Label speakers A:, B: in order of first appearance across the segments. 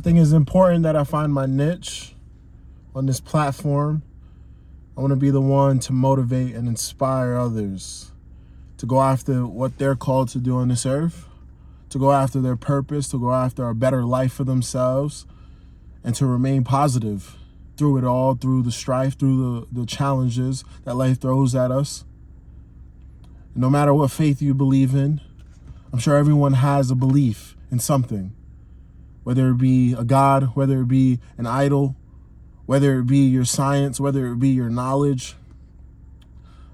A: I think it's important that I find my niche on this platform. I want to be the one to motivate and inspire others to go after what they're called to do on this earth, to go after their purpose, to go after a better life for themselves, and to remain positive through it all, through the strife, through the challenges that life throws at us. No matter what faith you believe in, I'm sure everyone has a belief in something, whether it be a God, whether it be an idol, whether it be your science, whether it be your knowledge.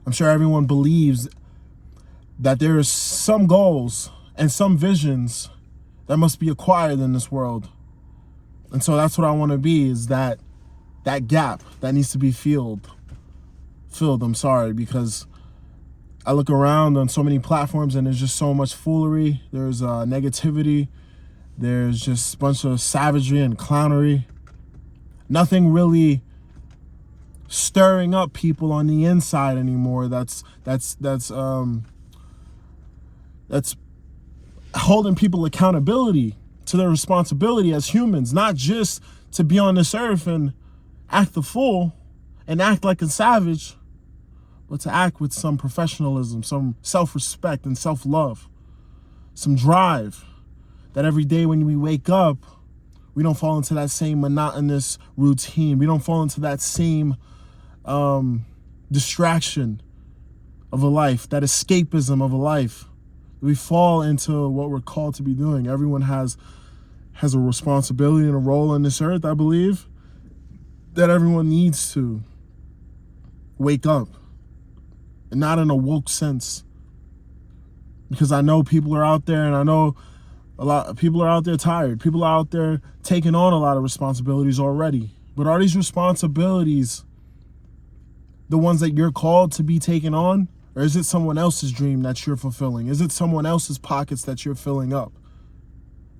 A: I'm sure everyone believes that there are some goals and some visions that must be acquired in this world. And so that's what I want to be, is that gap that needs to be filled, because I look around on so many platforms and there's just so much foolery. There's negativity. There's just a bunch of savagery and clownery. Nothing really stirring up people on the inside anymore. That's holding people accountability to their responsibility as humans, not just to be on this earth and act the fool and act like a savage, but to act with some professionalism, some self-respect and self-love, some drive, that every day when we wake up, we don't fall into that same monotonous routine. We don't fall into that same distraction of a life, that escapism of a life. We fall into what we're called to be doing. Everyone has a responsibility and a role on this earth, I believe, that everyone needs to wake up, and not in a woke sense. Because I know people are out there, and I know a lot of people are out there tired. People are out there taking on a lot of responsibilities already. But are these responsibilities the ones that you're called to be taking on? Or is it someone else's dream that you're fulfilling? Is it someone else's pockets that you're filling up?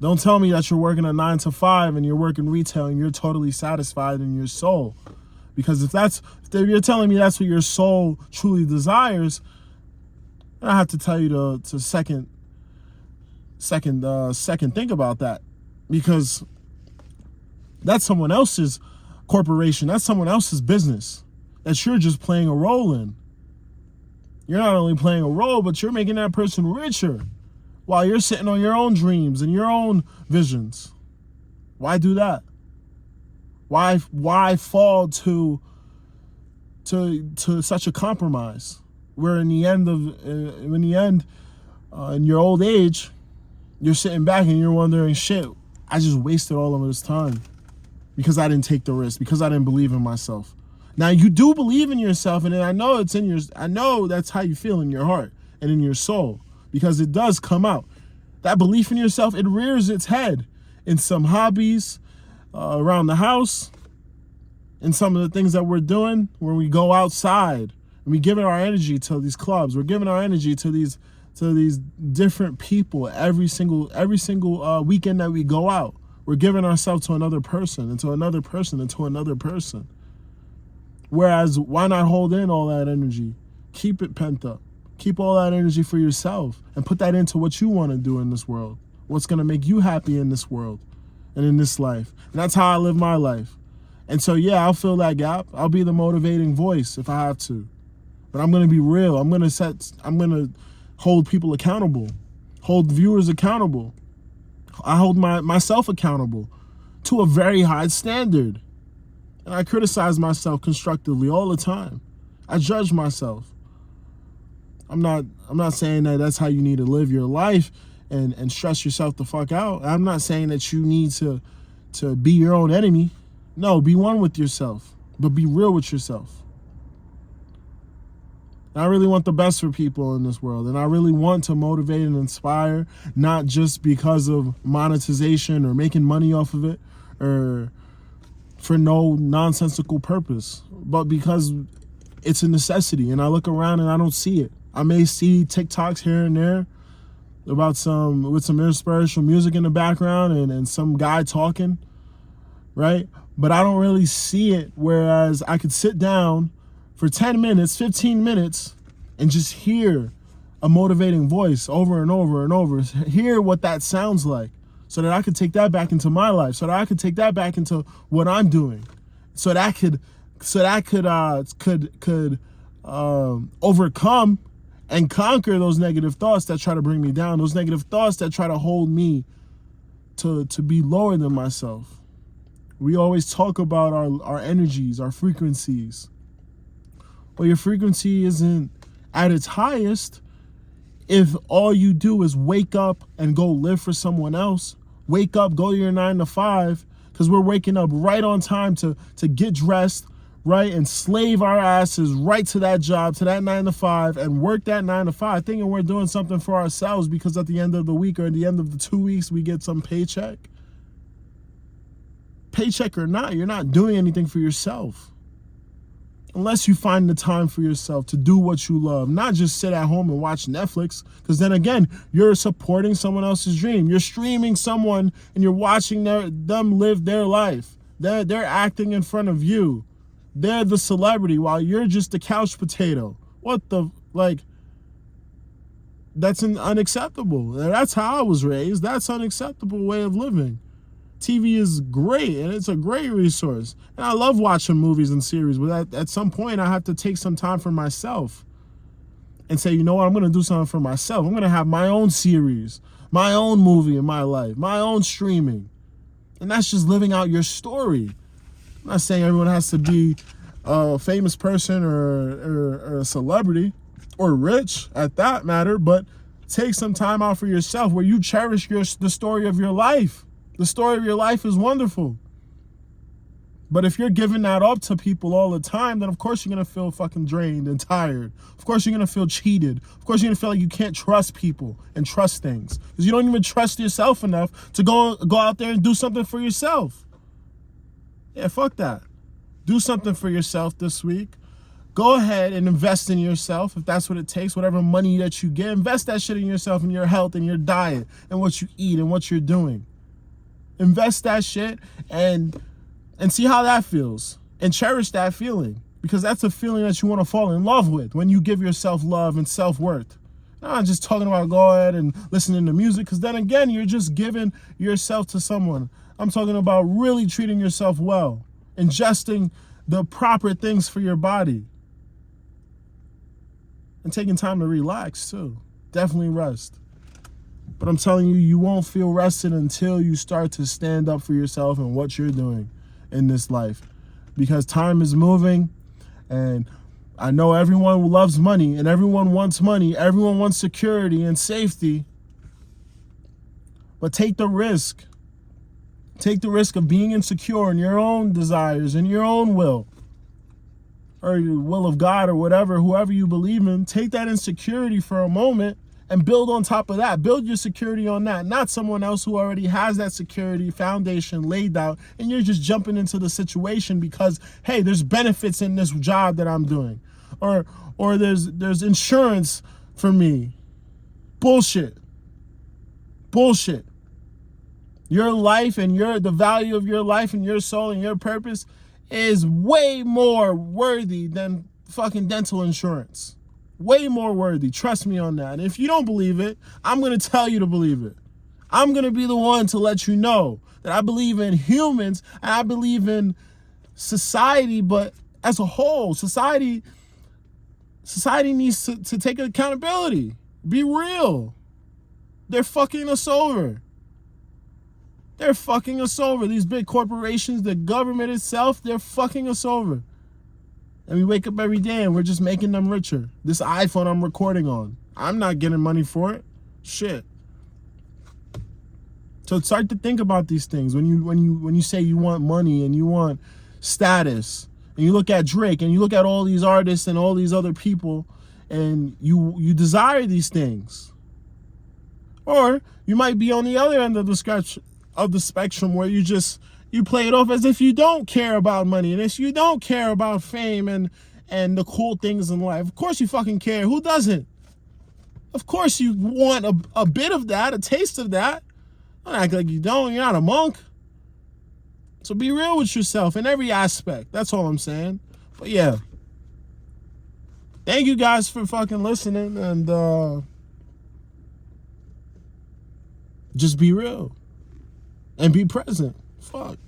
A: Don't tell me that you're working a 9 to 5 and you're working retail and you're totally satisfied in your soul. Because if you're telling me that's what your soul truly desires, then I have to tell you to second think about that, because that's someone else's corporation. That's someone else's business that you're just playing a role in. You're not only playing a role, but you're making that person richer while you're sitting on your own dreams and your own visions. Why do that? Why fall to such a compromise where in your old age, you're sitting back and you're wondering, shit, I just wasted all of this time because I didn't take the risk, because I didn't believe in myself. Now, you do believe in yourself, and I know I know that's how you feel in your heart and in your soul, because it does come out. That belief in yourself, it rears its head in some hobbies around the house, in some of the things that we're doing when we go outside and we give our energy to these clubs. We're giving our energy to these different people every single weekend that we go out. We're giving ourselves to another person, and to another person, and to another person. Whereas, why not hold in all that energy? Keep it pent up. Keep all that energy for yourself and put that into what you want to do in this world. What's going to make you happy in this world and in this life. And that's how I live my life. And so, yeah, I'll fill that gap. I'll be the motivating voice if I have to. But I'm going to be real. I'm going to hold people accountable, hold viewers accountable. I hold myself accountable to a very high standard. And I criticize myself constructively all the time. I judge myself. I'm not saying that that's how you need to live your life and stress yourself the fuck out. I'm not saying that you need to be your own enemy. No, be one with yourself, but be real with yourself. And I really want the best for people in this world, and I really want to motivate and inspire, not just because of monetization or making money off of it or for no nonsensical purpose, but because it's a necessity. And I look around and I don't see it. I may see TikToks here and there about with some inspirational music in the background and some guy talking, right? But I don't really see it, whereas I could sit down for 10 minutes, 15 minutes, and just hear a motivating voice over and over and over. Hear what that sounds like. so that I could take that back into my life, so that I could take that back into what I'm doing, so that I could overcome and conquer those negative thoughts that try to bring me down, those negative thoughts that try to hold me to be lower than myself. We always talk about our energies, our frequencies. Well, your frequency isn't at its highest if all you do is wake up and go live for someone else. Wake up, go to your 9 to 5, because we're waking up right on time to get dressed, right, and slave our asses right to that job, to that 9 to 5, and work that 9 to 5, thinking we're doing something for ourselves because at the end of the week or at the end of the 2 weeks we get some paycheck. Paycheck or not, you're not doing anything for yourself. Unless you find the time for yourself to do what you love, not just sit at home and watch Netflix, because then again, you're supporting someone else's dream. You're streaming someone and you're watching them live their life. They're acting in front of you. They're the celebrity while you're just the couch potato. What the, like, that's unacceptable. That's how I was raised. That's an unacceptable way of living. TV is great, and it's a great resource. And I love watching movies and series, but at some point, I have to take some time for myself and say, you know what, I'm going to do something for myself. I'm going to have my own series, my own movie in my life, my own streaming. And that's just living out your story. I'm not saying everyone has to be a famous person or a celebrity or rich at that matter, but take some time out for yourself where you cherish the story of your life. The story of your life is wonderful. But if you're giving that up to people all the time, then of course you're going to feel fucking drained and tired. Of course you're going to feel cheated. Of course you're going to feel like you can't trust people and trust things. Because you don't even trust yourself enough to go out there and do something for yourself. Yeah, fuck that. Do something for yourself this week. Go ahead and invest in yourself if that's what it takes. Whatever money that you get, invest that shit in yourself and your health and your diet and what you eat and what you're doing. Invest that shit and see how that feels and cherish that feeling, because that's a feeling that you want to fall in love with when you give yourself love and self-worth. I'm not just talking about go ahead and listening to music, because then again, you're just giving yourself to someone. I'm talking about really treating yourself well, ingesting the proper things for your body, and taking time to relax too. Definitely rest. But I'm telling you, you won't feel rested until you start to stand up for yourself and what you're doing in this life. Because time is moving, and I know everyone loves money, and everyone wants money. Everyone wants security and safety. But take the risk. Take the risk of being insecure in your own desires and your own will, or your will of God, or whatever, whoever you believe in. Take that insecurity for a moment and build on top of that. Build your security on that, not someone else who already has that security foundation laid out, and you're just jumping into the situation because, hey, there's benefits in this job that I'm doing, or there's insurance for me. Bullshit. Your life and the value of your life and your soul and your purpose is way more worthy than fucking dental insurance. Way more worthy. Trust me on that. And if you don't believe it, I'm going to tell you to believe it. I'm going to be the one to let you know that I believe in humans and I believe in society, but as a whole, society needs to take accountability. Be real. They're fucking us over. These big corporations, the government itself, they're fucking us over. And we wake up every day and we're just making them richer. This iPhone I'm recording on, I'm not getting money for it. Shit. So start to think about these things. When you say you want money and you want status, and you look at Drake and you look at all these artists and all these other people, and you desire these things. Or you might be on the other end of the spectrum where you play it off as if you don't care about money and if you don't care about fame and the cool things in life. Of course you fucking care. Who doesn't? Of course you want a bit of that, a taste of that. Don't act like you don't. You're not a monk. So be real with yourself in every aspect. That's all I'm saying. But yeah. Thank you guys for fucking listening, and just be real. and be present. Fuck.